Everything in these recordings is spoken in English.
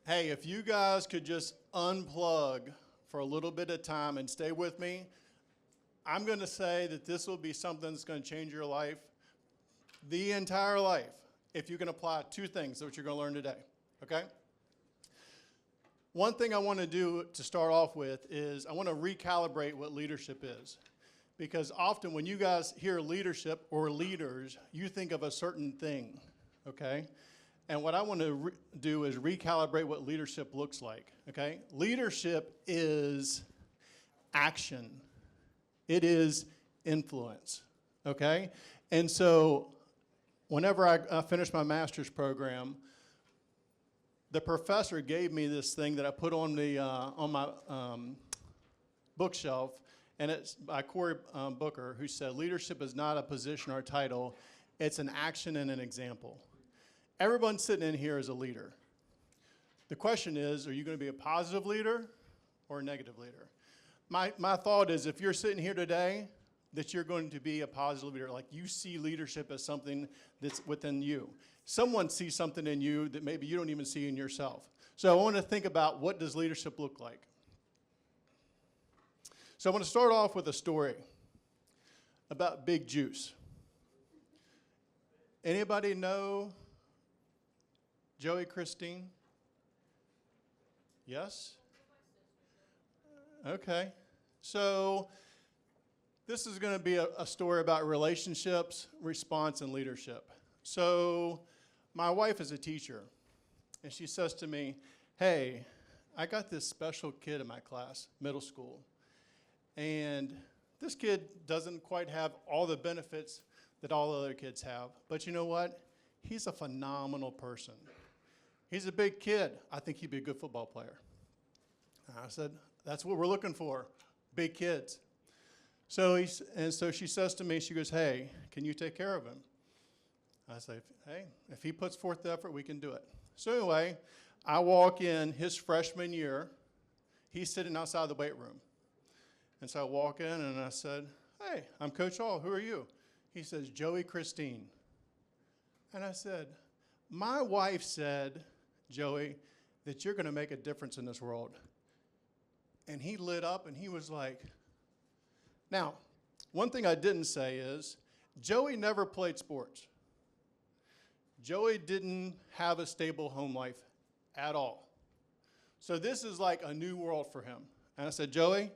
Hey, if you guys could just unplug for a little bit of time and stay with me, I'm going to say that this will be something that's going to change your life, the entire life, if you can apply two things that you're going to learn today, okay? One thing I want to do to start off with is I want to recalibrate what leadership is. Because often when you guys hear leadership or leaders, you think of a certain thing, okay? And what I want to do is recalibrate what leadership looks like, okay? Leadership is action. It is influence, okay? And so whenever I finished my master's program, the professor gave me this thing that I put on my bookshelf, and it's by Cory Booker, who said, leadership is not a position or a title, it's an action and an example. Everyone sitting in here is a leader. The question is, are you going to be a positive leader or a negative leader? My thought is, if you're sitting here today, that you're going to be a positive leader, like you see leadership as something that's within you. Someone sees something in you that maybe you don't even see in yourself. So I want to think about, what does leadership look like? So I want to start off with a story about Big Juice. Anybody know Joey Christine? Yes? Okay. So this is going to be a story about relationships, response, and leadership. So my wife is a teacher, and she says to me, hey, I got this special kid in my class, middle school, and this kid doesn't quite have all the benefits that all other kids have, but you know what? He's a phenomenal person. He's a big kid. I think he'd be a good football player. And I said, that's what we're looking for, big kids. So she says to me, she goes, hey, can you take care of him? I say, hey, if he puts forth the effort, we can do it. So anyway, I walk in his freshman year. He's sitting outside the weight room. And so I walk in and I said, hey, I'm Coach Hall. Who are you? He says, Joey Christine. And I said, my wife said, Joey, that you're going to make a difference in this world. And he lit up and he was like, now, one thing I didn't say is, Joey never played sports. Joey didn't have a stable home life at all. So this is like a new world for him. And I said, Joey,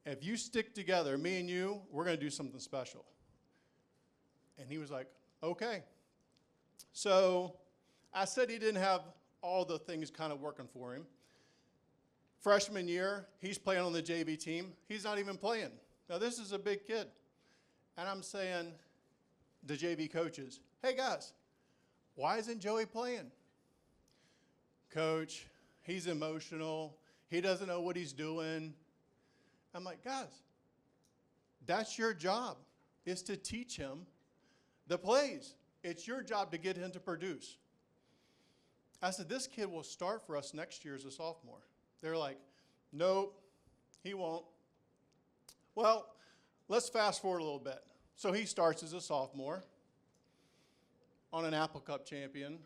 if you stick together, me and you, we're going to do something special. And he was like, okay. So I said he didn't have all the things kind of working for him. Freshman year, he's playing on the JV team. He's not even playing. Now, this is a big kid. And I'm saying, the JV coaches, hey, guys, why isn't Joey playing? Coach, he's emotional. He doesn't know what he's doing. I'm like, guys, that's your job, is to teach him the plays. It's your job to get him to produce. I said, this kid will start for us next year as a sophomore. They're like, nope, he won't. Well, let's fast forward a little bit. So he starts as a sophomore, on an Apple Cup champion,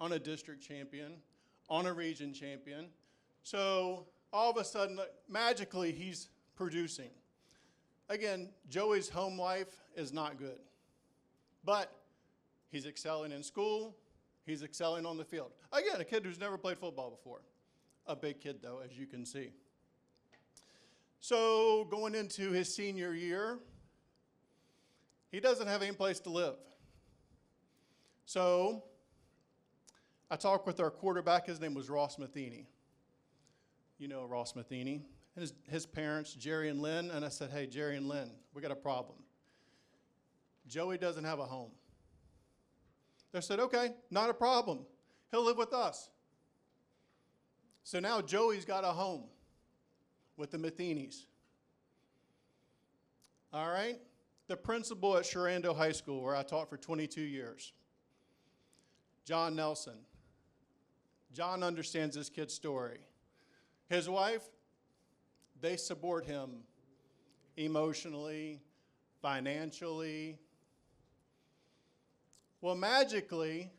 on a district champion, on a region champion. So all of a sudden, magically, he's producing. Again, Joey's home life is not good, but he's excelling in school. He's excelling on the field. Again, a kid who's never played football before. A big kid, though, as you can see. So going into his senior year, he doesn't have any place to live. So I talked with our quarterback. His name was Ross Matheny. You know Ross Matheny. His parents, Jerry and Lynn, and I said, hey, Jerry and Lynn, we got a problem. Joey doesn't have a home. They said, okay, not a problem. He'll live with us. So now Joey's got a home with the Matheny's. All right? The principal at Shenandoah High School, where I taught for 22 years, John Nelson. John understands this kid's story. His wife, they support him emotionally, financially. Well, magically,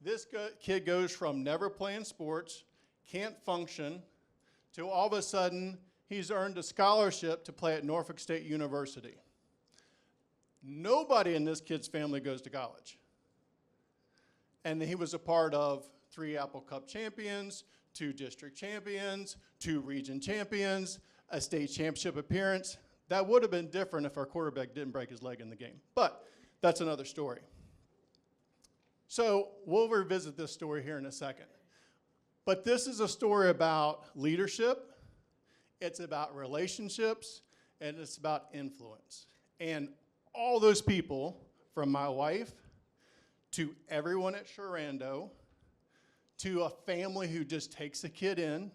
This kid goes from never playing sports, can't function, to all of a sudden he's earned a scholarship to play at Norfolk State University. Nobody in this kid's family goes to college. And he was a part of 3 Apple Cup champions, 2 district champions, 2 region champions, a state championship appearance. That would have been different if our quarterback didn't break his leg in the game. But that's another story. So we'll revisit this story here in a second. But this is a story about leadership, it's about relationships, and it's about influence. And all those people, from my wife to everyone at Shenandoah, to a family who just takes a kid in,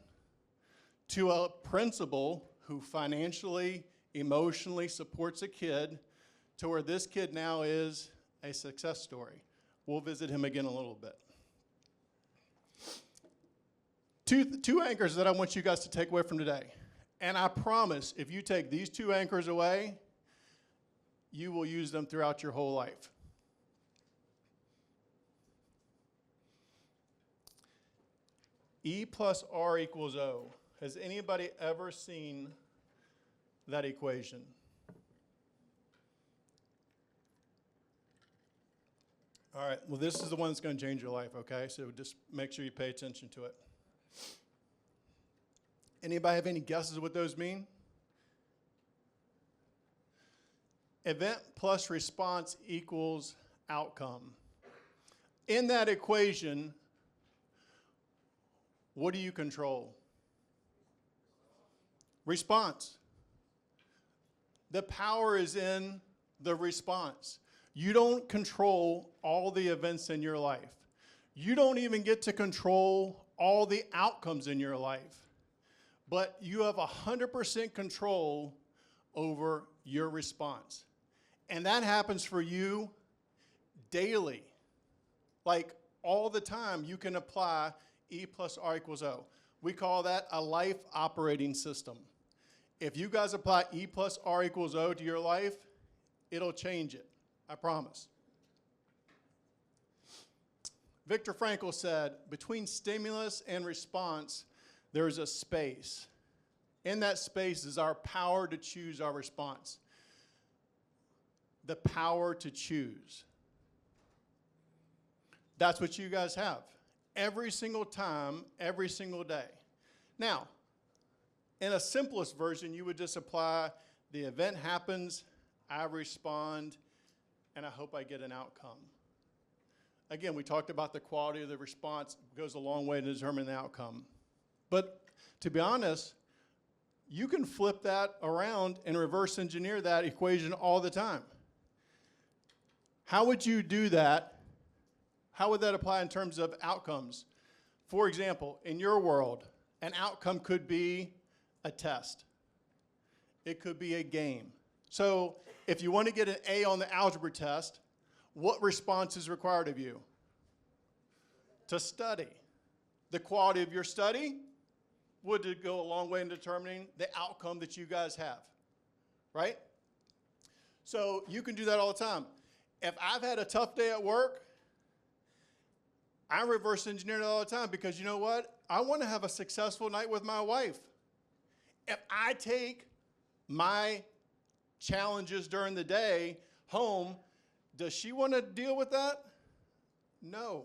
to a principal who financially, emotionally supports a kid, to where this kid now is a success story. We'll visit him again in a little bit. Two anchors that I want you guys to take away from today. And I promise, if you take these 2 anchors away, you will use them throughout your whole life. E plus R equals O. Has anybody ever seen that equation? All right, well, this is the one that's going to change your life, okay? So just make sure you pay attention to it. Anybody have any guesses what those mean? Event plus response equals outcome. In that equation, what do you control? Response. The power is in the response. You don't control all the events in your life. You don't even get to control all the outcomes in your life. But you have 100% control over your response. And that happens for you daily. Like all the time, you can apply E plus R equals O. We call that a life operating system. If you guys apply E plus R equals O to your life, it'll change it. I promise. Viktor Frankl said, between stimulus and response, there is a space. In that space is our power to choose our response. The power to choose. That's what you guys have. Every single time, every single day. Now, in a simplest version, you would just apply the event happens, I respond, and I hope I get an outcome. Again, we talked about the quality of the response goes a long way to determine the outcome. But to be honest, you can flip that around and reverse engineer that equation all the time. How would you do that? How would that apply in terms of outcomes? For example, in your world, an outcome could be a test. It could be a game. So if you want to get an A on the algebra test, what response is required of you? To study. The quality of your study would go a long way in determining the outcome that you guys have, right? So you can do that all the time. If I've had a tough day at work, I reverse engineer it all the time because you know what? I want to have a successful night with my wife. If I take my challenges during the day home, does she want to deal with that? No.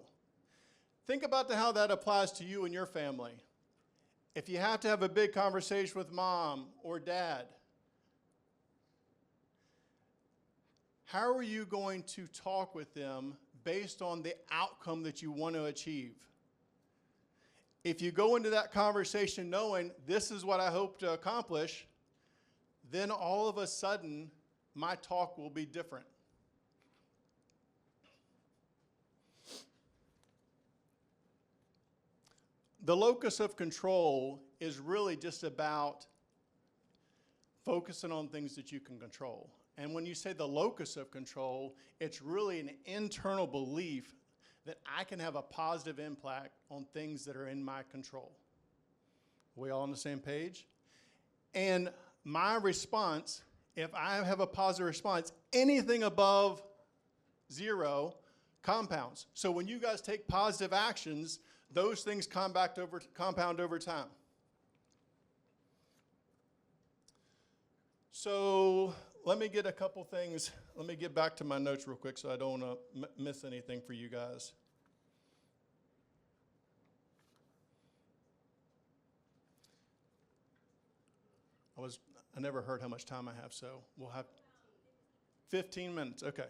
Think about how that applies to you and your family. If you have to have a big conversation with mom or dad, how are you going to talk with them based on the outcome that you want to achieve? If you go into that conversation knowing this is what I hope to accomplish, then all of a sudden, my talk will be different. The locus of control is really just about focusing on things that you can control. And when you say the locus of control, it's really an internal belief that I can have a positive impact on things that are in my control. Are we all on the same page? And my response, if I have a positive response, anything above 0 Compounds. So when you guys take positive actions, those things compound over time. So let me get a couple things. Let me get back to my notes real quick so I don't miss anything for you guys. I never heard how much time I have, so we'll have 15 minutes. Okay.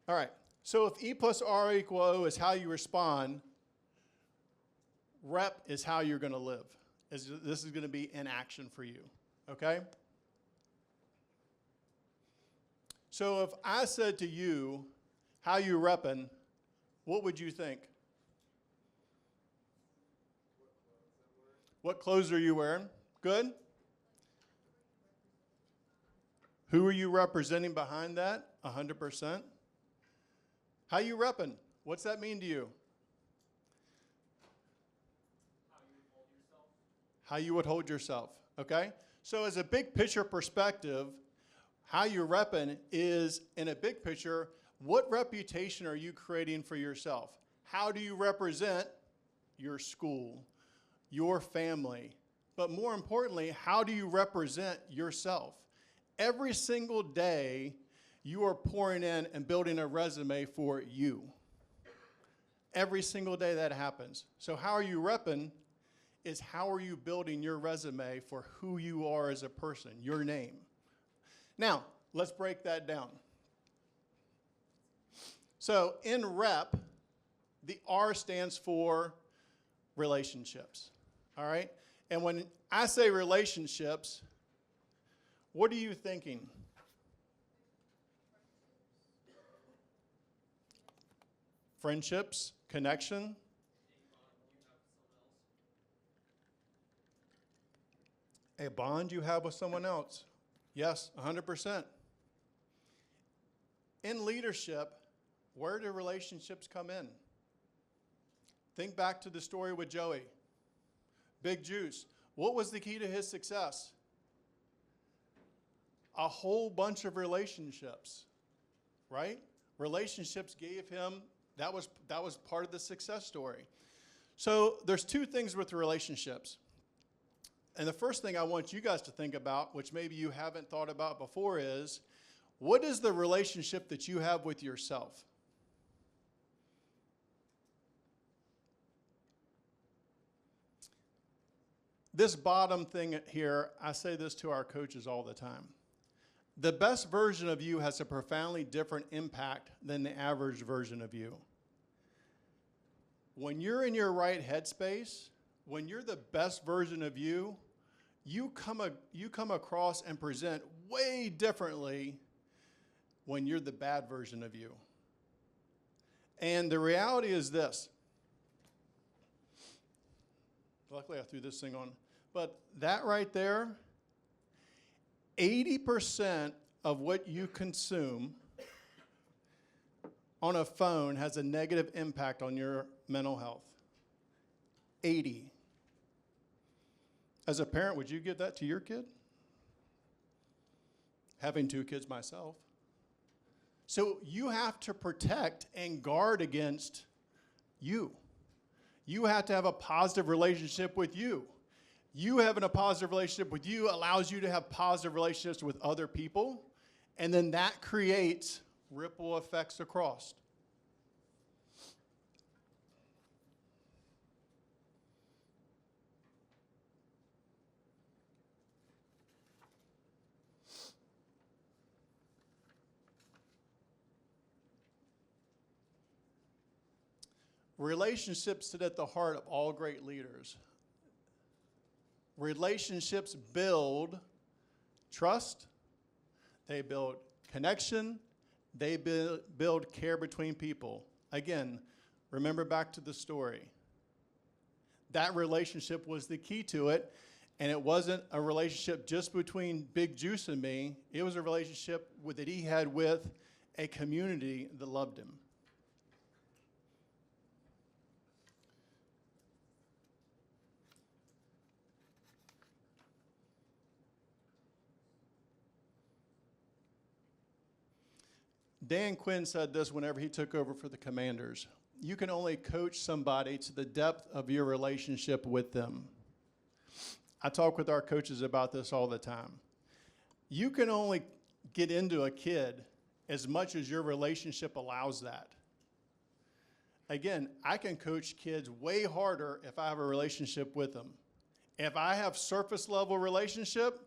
All right. So if E plus R equal O is how you respond, rep is how you're going to live. This is going to be in action for you. Okay? So if I said to you, how you repping, what would you think? What clothes are you wearing? Good. Who are you representing behind that? 100%. How you repping? What's that mean to you? How you would hold yourself. Okay? So as a big picture perspective, how you repping is, in a big picture, what reputation are you creating for yourself? How do you represent your school, your family? But more importantly, how do you represent yourself? Every single day, you are pouring in and building a resume for you. Every single day that happens. So how are you repping is how are you building your resume for who you are as a person, your name. Now, let's break that down. So in rep, the R stands for relationships, all right? And when I say relationships, what are you thinking? Friendships, connection. A bond you have with someone else. Yes, 100%. In leadership, where do relationships come in? Think back to the story with Joey. Big Juice. What was the key to his success? A whole bunch of relationships, right? Relationships gave him, that was part of the success story. So there's two things with relationships. And the first thing I want you guys to think about, which maybe you haven't thought about before, is what is the relationship that you have with yourself? This bottom thing here, I say this to our coaches all the time. The best version of you has a profoundly different impact than the average version of you. When you're in your right headspace, when you're the best version of you, you come across and present way differently when you're the bad version of you. And the reality is this. Luckily, I threw this thing on. But that right there, 80% of what you consume on a phone has a negative impact on your mental health. 80. As a parent, would you give that to your kid? Having 2 kids myself. So you have to protect and guard against you. You have to have a positive relationship with you. You having a positive relationship with you allows you to have positive relationships with other people, and then that creates ripple effects across. Relationships sit at the heart of all great leaders. Relationships build trust, they build connection, they build care between people. Again, remember back to the story. That relationship was the key to it, and it wasn't a relationship just between Big Juice and me. It was a relationship that he had with a community that loved him. Dan Quinn said this whenever he took over for the Commanders. You can only coach somebody to the depth of your relationship with them. I talk with our coaches about this all the time. You can only get into a kid as much as your relationship allows that. Again, I can coach kids way harder if I have a relationship with them. If I have surface level relationship,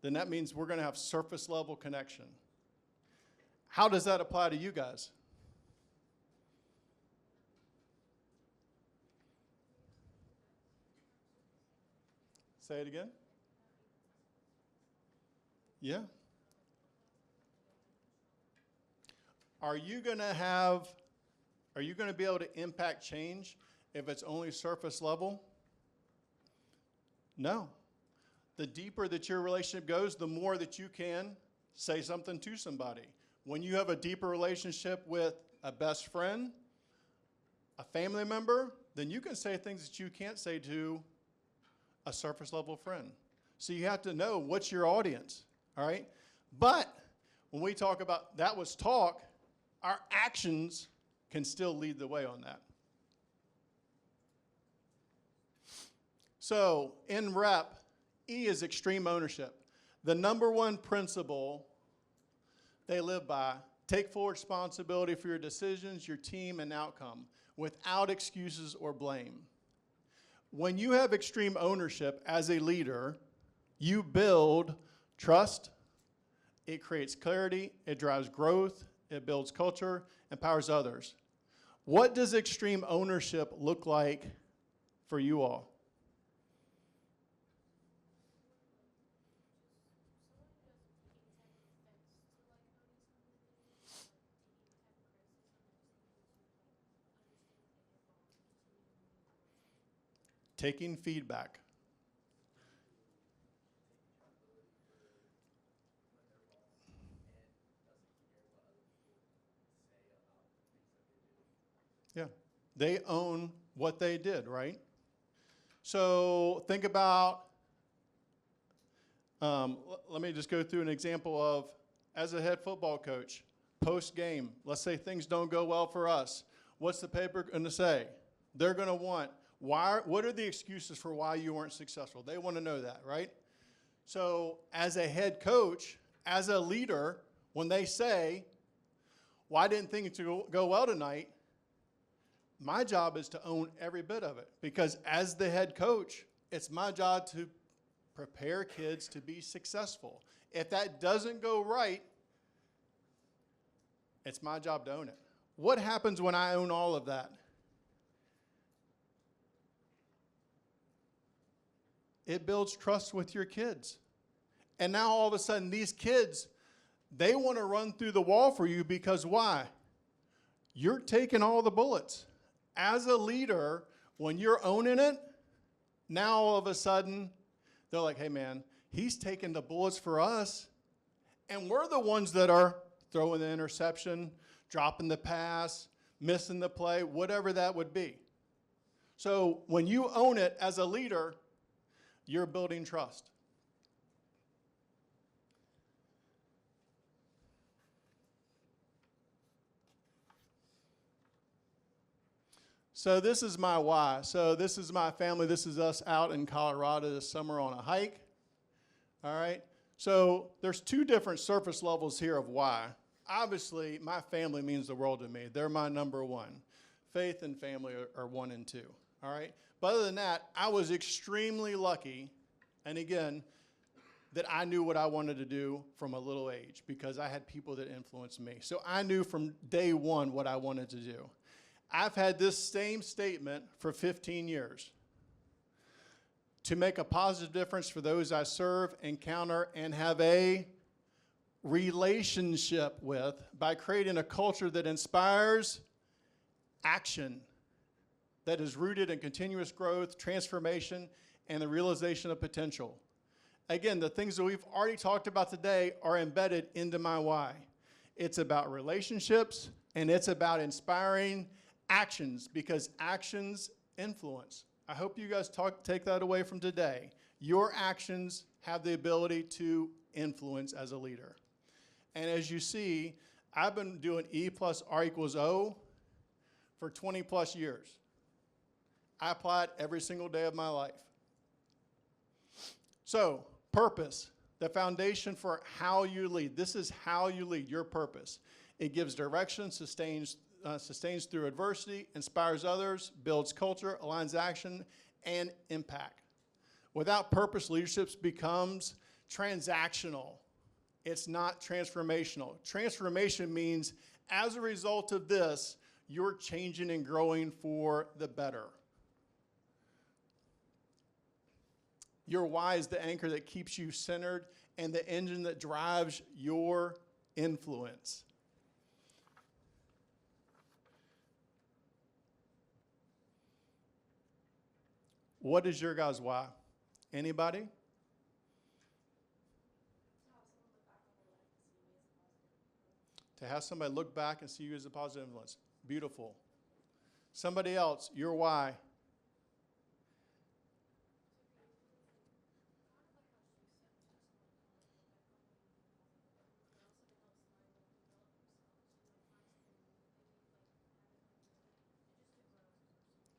then that means we're going to have surface level connection. How does that apply to you guys? Say it again. Yeah. Are you going to be able to impact change if it's only surface level? No. The deeper that your relationship goes, the more that you can say something to somebody. When you have a deeper relationship with a best friend, a family member, then you can say things that you can't say to a surface level friend. So you have to know what's your audience, all right? But when we talk about that was talk, our actions can still lead the way on that. So in rep, E is extreme ownership. The number one principle they live by: take full responsibility for your decisions, your team, and outcome without excuses or blame. When you have extreme ownership as a leader, you build trust, it creates clarity, it drives growth, it builds culture, empowers others. What does extreme ownership look like for you all? Taking feedback. Yeah, they own what they did, right? So think about, let me just go through an example of, as a head football coach, post-game, let's say things don't go well for us. What's the paper going to say? They're going to want, what are the excuses for why you weren't successful? They want to know that, right? So as a head coach, as a leader, when they say, why didn't things go well tonight? My job is to own every bit of it, because as the head coach, it's my job to prepare kids to be successful. If that doesn't go right, it's my job to own it. What happens when I own all of that? It builds trust with your kids. And now all of a sudden these kids, they want to run through the wall for you because why? You're taking all the bullets. As a leader, when you're owning it, now all of a sudden, they're like, hey man, he's taking the bullets for us, and we're the ones that are throwing the interception, dropping the pass, missing the play, whatever that would be. So when you own it as a leader, you're building trust. So this is my why. So this is my family. This is us out in Colorado this summer on a hike. All right. So there's two different surface levels here of why. Obviously, my family means the world to me. They're my number one. Faith and family are one and two. All right. But other than that, I was extremely lucky, and again, that I knew what I wanted to do from a little age because I had people that influenced me. So I knew from day one what I wanted to do. I've had this same statement for 15 years. To make a positive difference for those I serve, encounter, and have a relationship with by creating a culture that inspires action, that is rooted in continuous growth, transformation, and the realization of potential. Again, the things that we've already talked about today are embedded into my why. It's about relationships, and it's about inspiring actions, because actions influence. I hope you guys take that away from today. Your actions have the ability to influence as a leader. And as you see, I've been doing E plus R equals O for 20 plus years. I apply it every single day of my life. So, purpose, the foundation for how you lead. This is how you lead, your purpose. It gives direction, sustains through adversity, inspires others, builds culture, aligns action, and impact. Without purpose, leadership becomes transactional. It's not transformational. Transformation means as a result of this, you're changing and growing for the better. Your why is the anchor that keeps you centered and the engine that drives your influence. What is your guys' why? Anybody? To have somebody look back and see you as a positive influence. Beautiful. Somebody else, your why.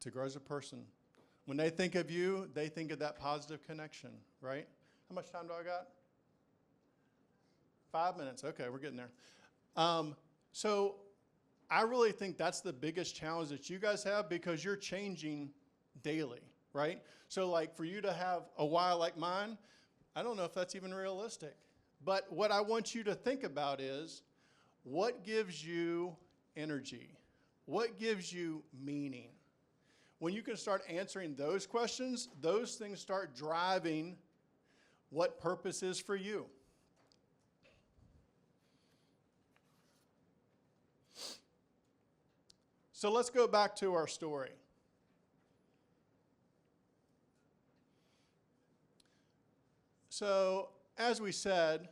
To grow as a person. When they think of you, they think of that positive connection, right? How much time do I got? 5 minutes. Okay, we're getting there. So I really think that's the biggest challenge that you guys have because you're changing daily, right? So like for you to have a why like mine, I don't know if that's even realistic. But what I want you to think about is what gives you energy? What gives you meaning? When you can start answering those questions, those things start driving what purpose is for you. So let's go back to our story. So as we said,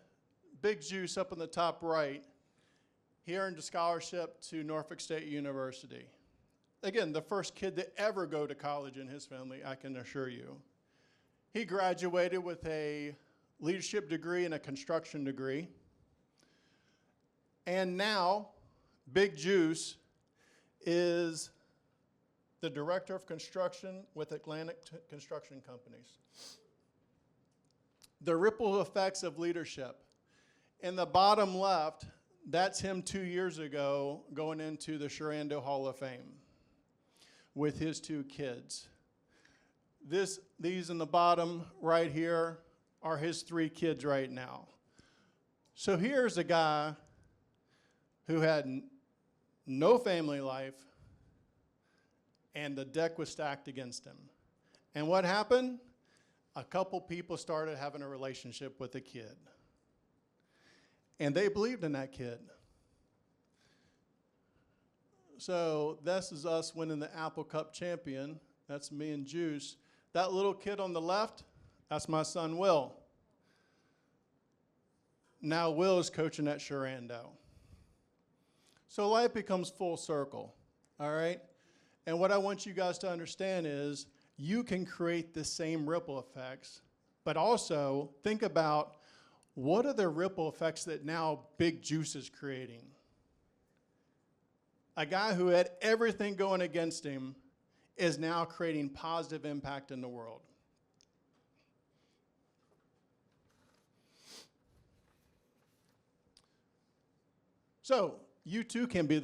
Big Juice up in the top right, he earned a scholarship to Norfolk State University. Again, the first kid to ever go to college in his family, I can assure you. He graduated with a leadership degree and a construction degree. And now, Big Juice is the director of construction with Atlantic Construction Companies. The ripple effects of leadership. In the bottom left, that's him 2 years ago going into the Shenandoah Hall of Fame with his 2 kids. These in the bottom right here are his 3 kids right now. So here's a guy who had no family life, and the deck was stacked against him. And what happened? A couple people started having a relationship with a kid. And they believed in that kid. So this is us winning the Apple Cup champion. That's me and Juice. That little kid on the left, that's my son Will. Now Will is coaching at Shenandoah. So life becomes full circle, all right? And what I want you guys to understand is you can create the same ripple effects, but also think about what are the ripple effects that now Big Juice is creating? A guy who had everything going against him is now creating positive impact in the world. So you too can be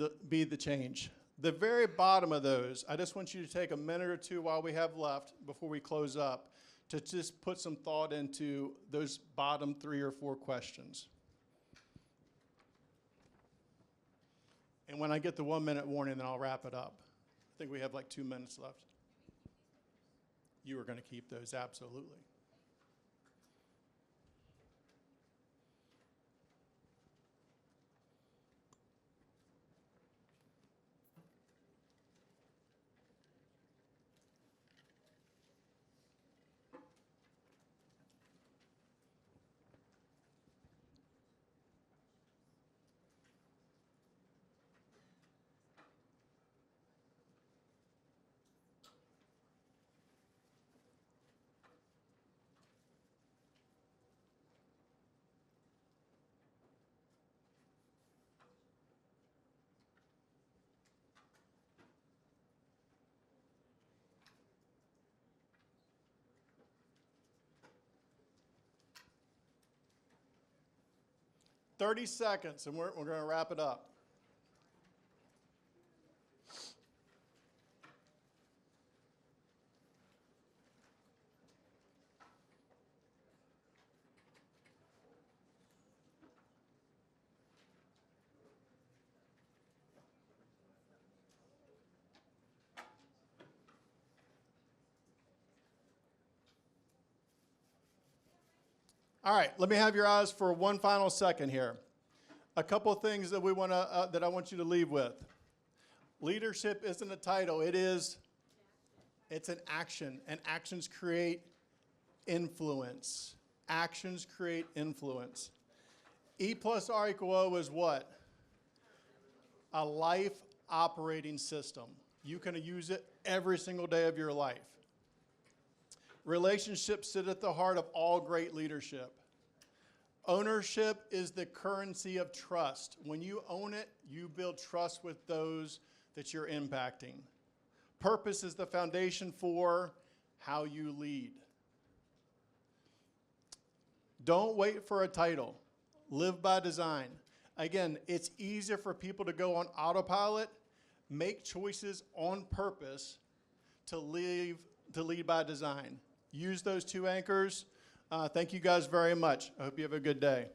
the change. The very bottom of those, I just want you to take a minute or two while we have left before we close up to just put some thought into those bottom 3 or 4 questions. And when I get the 1 minute warning, then I'll wrap it up. I think we have like 2 minutes left. You are going to keep those, absolutely. 30 seconds, and we're going to wrap it up. All right, let me have your eyes for one final second here. A couple of things that that I want you to leave with. Leadership isn't a title, it's an action, and actions create influence. Actions create influence. E plus R equal O is what? A life operating system. You can use it every single day of your life. Relationships sit at the heart of all great leadership. Ownership is the currency of trust. When you own it, you build trust with those that you're impacting. Purpose is the foundation for how you lead. Don't wait for a title. Live by design. Again, it's easier for people to go on autopilot. Make choices on purpose to lead by design. Use those two anchors. Thank you guys very much. I hope you have a good day.